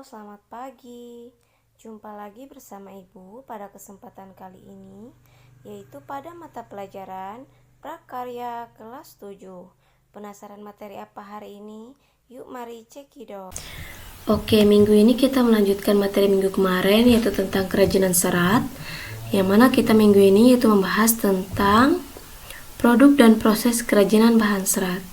Selamat pagi. Jumpa lagi bersama Ibu pada kesempatan kali ini, yaitu pada mata pelajaran Prakarya kelas 7. Penasaran materi apa hari ini? Yuk mari cekidot. Oke, minggu ini kita melanjutkan materi minggu kemarin, yaitu tentang kerajinan serat. Yang mana kita minggu ini yaitu membahas tentang produk dan proses kerajinan bahan serat.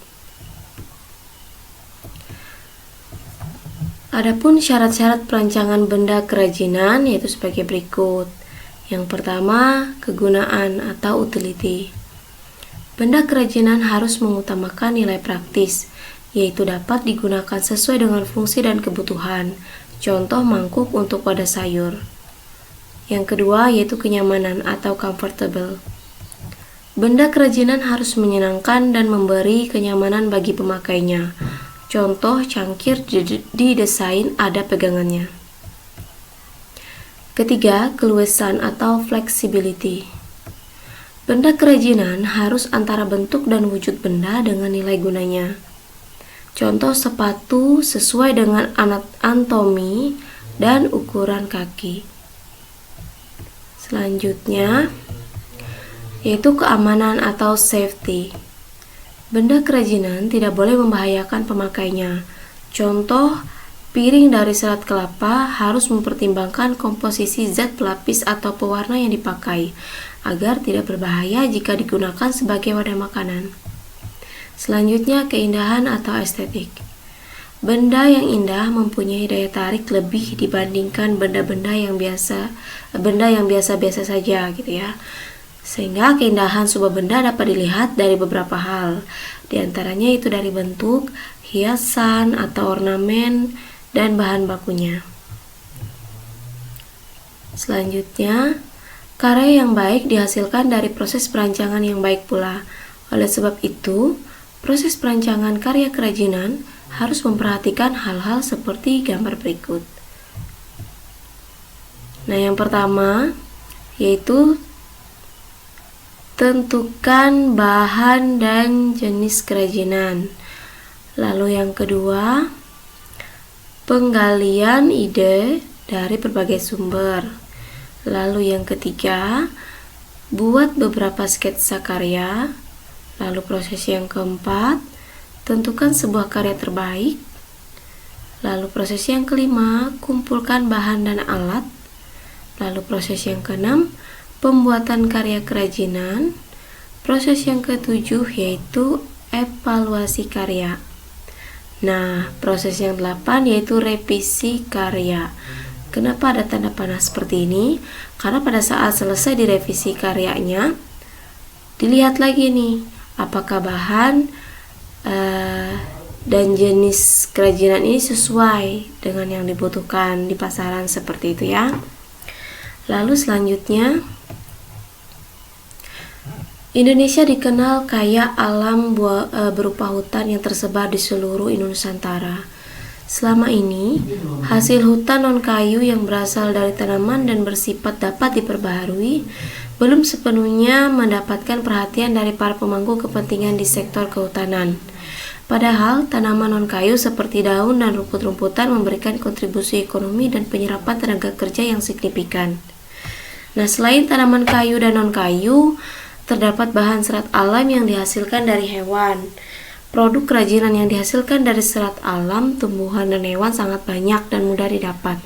Adapun syarat-syarat perancangan benda kerajinan yaitu sebagai berikut. Yang pertama, kegunaan atau utility. Benda kerajinan harus mengutamakan nilai praktis, yaitu dapat digunakan sesuai dengan fungsi dan kebutuhan. Contoh mangkuk untuk wadah sayur. Yang kedua, yaitu kenyamanan atau comfortable. Benda kerajinan harus menyenangkan dan memberi kenyamanan bagi pemakainya. Contoh cangkir didesain ada pegangannya. Ketiga, keluasan atau flexibility. Benda kerajinan harus antara bentuk dan wujud benda dengan nilai gunanya. Contoh sepatu sesuai dengan anatomi dan ukuran kaki. Selanjutnya, yaitu keamanan atau safety. Benda kerajinan tidak boleh membahayakan pemakainya. Contoh, piring dari serat kelapa harus mempertimbangkan komposisi zat pelapis atau pewarna yang dipakai, agar tidak berbahaya jika digunakan sebagai wadah makanan. Selanjutnya, keindahan atau estetik. Benda yang indah mempunyai daya tarik lebih dibandingkan benda yang biasa-biasa saja gitu ya. Sehingga keindahan sebuah benda dapat dilihat dari beberapa hal. Di antaranya itu dari bentuk, hiasan atau ornamen, dan bahan bakunya. Selanjutnya, karya yang baik dihasilkan dari proses perancangan yang baik pula. Oleh sebab itu, proses perancangan karya kerajinan harus memperhatikan hal-hal seperti gambar berikut. Nah, yang pertama yaitu tentukan bahan dan jenis kerajinan. Lalu yang kedua, penggalian ide dari berbagai sumber. Lalu yang ketiga, buat beberapa sketsa karya. Lalu proses yang keempat, tentukan sebuah karya terbaik. Lalu proses yang kelima, kumpulkan bahan dan alat. Lalu proses yang keenam, pembuatan karya kerajinan. Proses yang ketujuh yaitu evaluasi karya. Nah, proses yang 8 yaitu revisi karya. Kenapa ada tanda panah seperti ini? Karena pada saat selesai direvisi karyanya, dilihat lagi nih, apakah bahan dan jenis kerajinan ini sesuai dengan yang dibutuhkan di pasaran seperti itu ya. Lalu selanjutnya, Indonesia dikenal kaya alam berupa hutan yang tersebar di seluruh Nusantara. Selama ini, hasil hutan non-kayu yang berasal dari tanaman dan bersifat dapat diperbaharui belum sepenuhnya mendapatkan perhatian dari para pemangku kepentingan di sektor kehutanan. Padahal, tanaman non-kayu seperti daun dan rumput-rumputan memberikan kontribusi ekonomi dan penyerapan tenaga kerja yang signifikan. Nah, selain tanaman kayu dan non-kayu, terdapat bahan serat alam yang dihasilkan dari hewan. Produk kerajinan yang dihasilkan dari serat alam, tumbuhan, dan hewan sangat banyak dan mudah didapat.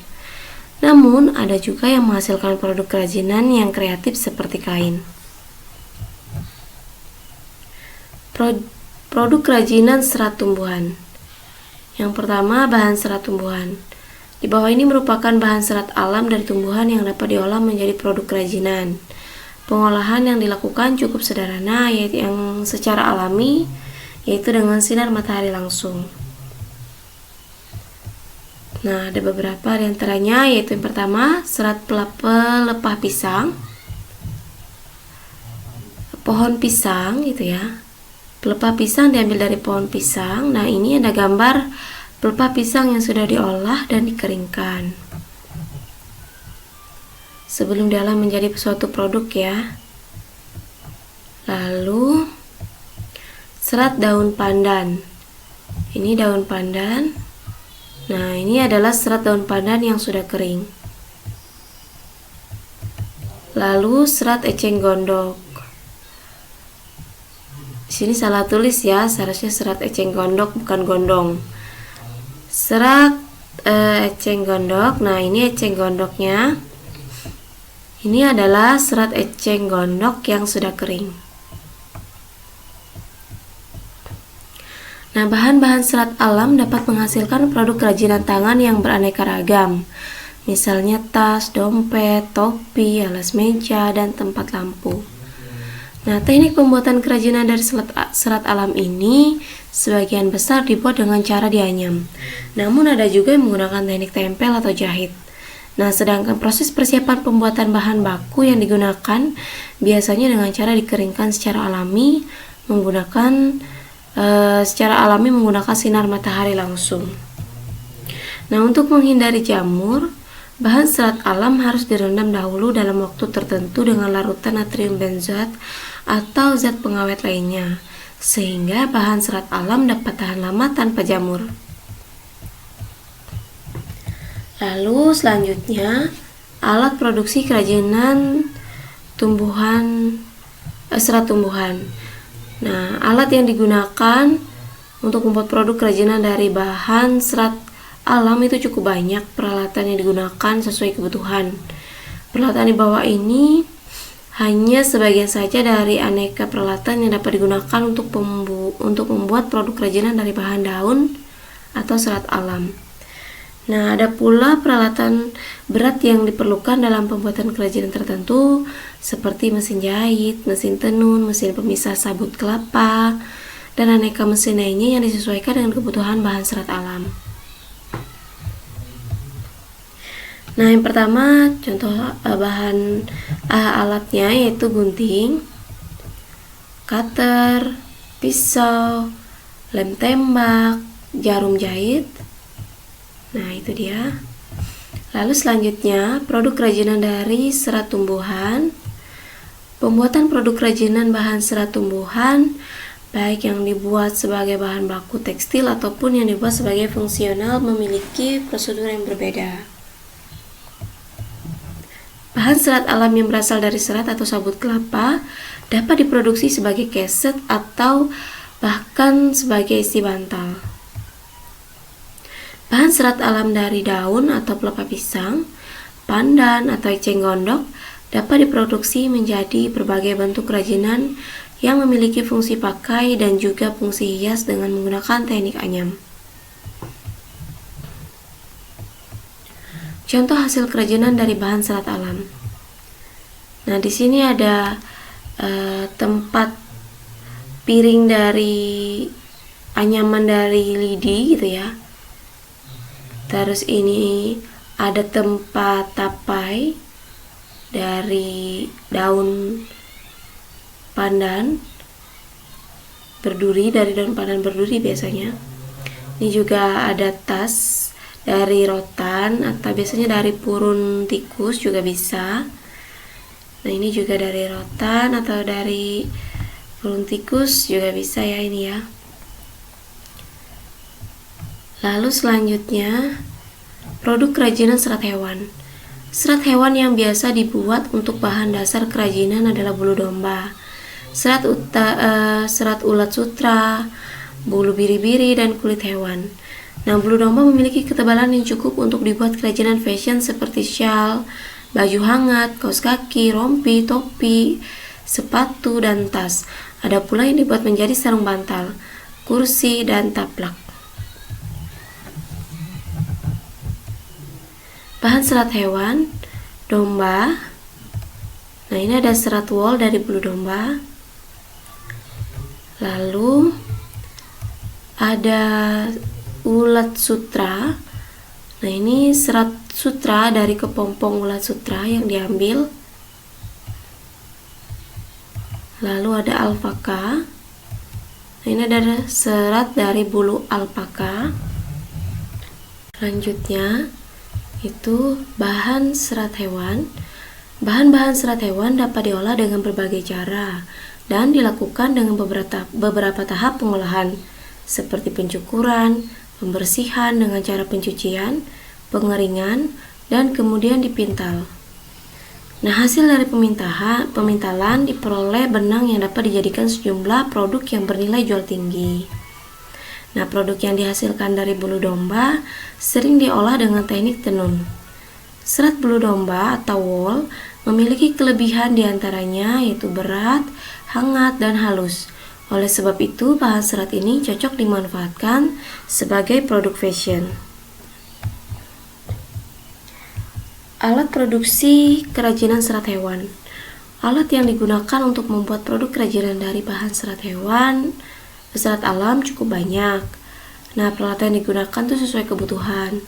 Namun, ada juga yang menghasilkan produk kerajinan yang kreatif seperti kain. Produk kerajinan serat tumbuhan. Yang pertama, bahan serat tumbuhan. Di bawah ini merupakan bahan serat alam dari tumbuhan yang dapat diolah menjadi produk kerajinan. Pengolahan yang dilakukan cukup sederhana, yaitu yang secara alami, yaitu dengan sinar matahari langsung. Nah, ada beberapa di antaranya, yaitu yang pertama, serat pelepah pisang, pohon pisang gitu ya. Pelepah pisang diambil dari pohon pisang. Nah, ini ada gambar pelepah pisang yang sudah diolah dan dikeringkan sebelum diolah menjadi suatu produk ya. Lalu serat daun pandan. Ini daun pandan. Nah, ini adalah serat daun pandan yang sudah kering. Lalu serat eceng gondok. Di sini salah tulis ya, seharusnya serat eceng gondok bukan gondong. Serat eceng gondok. Nah, ini eceng gondoknya. Ini adalah serat eceng gondok yang sudah kering. Nah, bahan-bahan serat alam dapat menghasilkan produk kerajinan tangan yang beraneka ragam. Misalnya tas, dompet, topi, alas meja, dan tempat lampu. Nah, teknik pembuatan kerajinan dari serat alam ini sebagian besar dibuat dengan cara dianyam. Namun ada juga yang menggunakan teknik tempel atau jahit. Nah, sedangkan proses persiapan pembuatan bahan baku yang digunakan biasanya dengan cara dikeringkan secara alami menggunakan sinar matahari langsung. Nah, untuk menghindari jamur, bahan serat alam harus direndam dahulu dalam waktu tertentu dengan larutan natrium benzoat atau zat pengawet lainnya, sehingga bahan serat alam dapat tahan lama tanpa jamur. Lalu selanjutnya, alat produksi kerajinan serat tumbuhan. Nah, alat yang digunakan untuk membuat produk kerajinan dari bahan serat alam itu cukup banyak. Peralatan yang digunakan sesuai kebutuhan. Peralatan di bawah ini hanya sebagian saja dari aneka peralatan yang dapat digunakan untuk membuat produk kerajinan dari bahan daun atau serat alam. Nah, ada pula peralatan berat yang diperlukan dalam pembuatan kerajinan tertentu seperti mesin jahit, mesin tenun, mesin pemisah sabut kelapa, dan aneka mesin lainnya yang disesuaikan dengan kebutuhan bahan serat alam. Nah, yang pertama contoh bahan alatnya yaitu gunting, cutter, pisau, lem tembak, jarum jahit. Nah, itu dia. Lalu selanjutnya, produk kerajinan dari serat tumbuhan. Pembuatan produk kerajinan bahan serat tumbuhan, baik yang dibuat sebagai bahan baku tekstil ataupun yang dibuat sebagai fungsional, memiliki prosedur yang berbeda. Bahan serat alam yang berasal dari serat atau sabut kelapa dapat diproduksi sebagai keset atau bahkan sebagai isi bantal. Bahan serat alam dari daun atau pelepah pisang, pandan atau eceng gondok dapat diproduksi menjadi berbagai bentuk kerajinan yang memiliki fungsi pakai dan juga fungsi hias dengan menggunakan teknik anyam. Contoh hasil kerajinan dari bahan serat alam. Nah, di sini ada tempat piring dari anyaman dari lidi gitu ya. Terus ini ada tempat tapai dari daun pandan berduri, dari daun pandan berduri biasanya. Ini juga ada tas dari rotan atau biasanya dari purun tikus juga bisa. Nah, ini juga dari rotan atau dari purun tikus juga bisa ya ini ya. Lalu selanjutnya, produk kerajinan serat hewan. Serat hewan yang biasa dibuat untuk bahan dasar kerajinan adalah bulu domba, serat ulat sutra, bulu biri-biri, dan kulit hewan. Nah, bulu domba memiliki ketebalan yang cukup untuk dibuat kerajinan fashion seperti syal, baju hangat, kaos kaki, rompi, topi, sepatu, dan tas. Ada pula yang dibuat menjadi sarung bantal, kursi, dan taplak. Bahan serat hewan, domba. Nah, ini ada serat wol dari bulu domba. Lalu ada ulat sutra. Nah, ini serat sutra dari kepompong ulat sutra yang diambil. Lalu ada alpaka. Nah, ini ada serat dari bulu alpaka. Selanjutnya itu bahan serat hewan. Bahan-bahan serat hewan dapat diolah dengan berbagai cara dan dilakukan dengan beberapa tahap pengolahan seperti pencukuran, pembersihan dengan cara pencucian, pengeringan, dan kemudian dipintal. Nah, hasil dari pemintalan diperoleh benang yang dapat dijadikan sejumlah produk yang bernilai jual tinggi. Nah, produk yang dihasilkan dari bulu domba sering diolah dengan teknik tenun. Serat bulu domba atau wool memiliki kelebihan diantaranya yaitu berat, hangat, dan halus. Oleh sebab itu, bahan serat ini cocok dimanfaatkan sebagai produk fashion. Alat produksi kerajinan serat hewan. Alat yang digunakan untuk membuat produk kerajinan dari bahan serat alam cukup banyak. Nah, peralatan yang digunakan itu sesuai kebutuhan.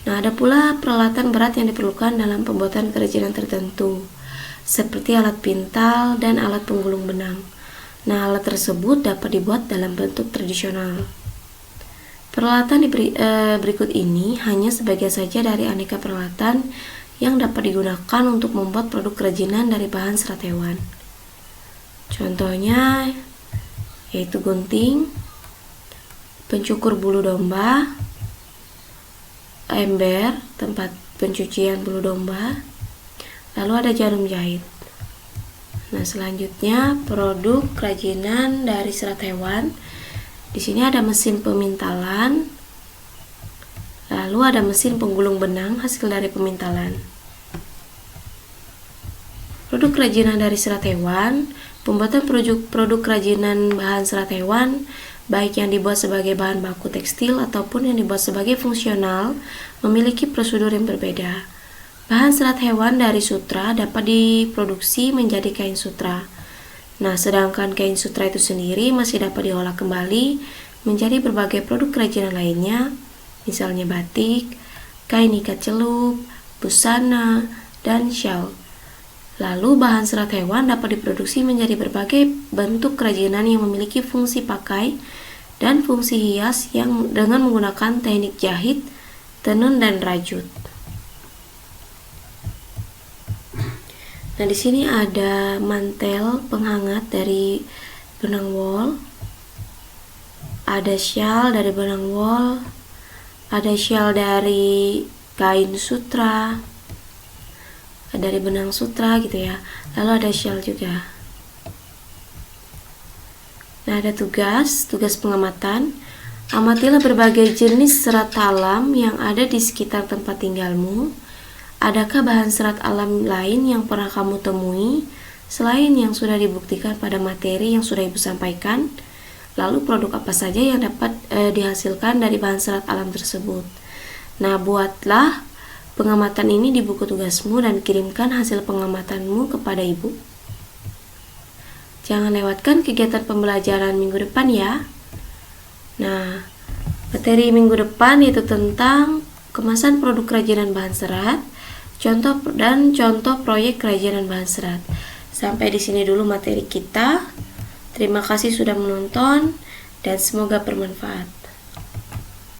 Nah, ada pula peralatan berat yang diperlukan dalam pembuatan kerajinan tertentu, seperti alat pintal dan alat penggulung benang. Nah, alat tersebut dapat dibuat dalam bentuk tradisional. Peralatan berikut ini hanya sebagian saja dari aneka peralatan yang dapat digunakan untuk membuat produk kerajinan dari bahan serat hewan. Contohnya yaitu gunting, pencukur bulu domba, ember, tempat pencucian bulu domba, lalu ada jarum jahit. Nah, selanjutnya produk kerajinan dari serat hewan. Di sini ada mesin pemintalan, lalu ada mesin penggulung benang hasil dari pemintalan. Produk kerajinan dari serat hewan. Pembuatan produk kerajinan bahan serat hewan, baik yang dibuat sebagai bahan baku tekstil ataupun yang dibuat sebagai fungsional, memiliki prosedur yang berbeda. Bahan serat hewan dari sutra dapat diproduksi menjadi kain sutra. Nah, sedangkan kain sutra itu sendiri masih dapat diolah kembali menjadi berbagai produk kerajinan lainnya, misalnya batik, kain ikat celup, busana, dan shawl. Lalu bahan serat hewan dapat diproduksi menjadi berbagai bentuk kerajinan yang memiliki fungsi pakai dan fungsi hias yang dengan menggunakan teknik jahit, tenun, dan rajut. Nah, di sini ada mantel penghangat dari benang wool, ada shawl dari benang wool, ada shawl dari kain sutra, dari benang sutra gitu ya. Lalu ada shawl juga. Nah, ada tugas pengamatan. Amatilah berbagai jenis serat alam yang ada di sekitar tempat tinggalmu. Adakah bahan serat alam lain yang pernah kamu temui selain yang sudah dibuktikan pada materi yang sudah Ibu sampaikan? Lalu produk apa saja yang dapat dihasilkan dari bahan serat alam tersebut? Nah, buatlah pengamatan ini di buku tugasmu dan kirimkan hasil pengamatanmu kepada Ibu. Jangan lewatkan kegiatan pembelajaran minggu depan ya. Nah, materi minggu depan yaitu tentang kemasan produk kerajinan bahan serat, contoh proyek kerajinan bahan serat. Sampai di sini dulu materi kita. Terima kasih sudah menonton dan semoga bermanfaat.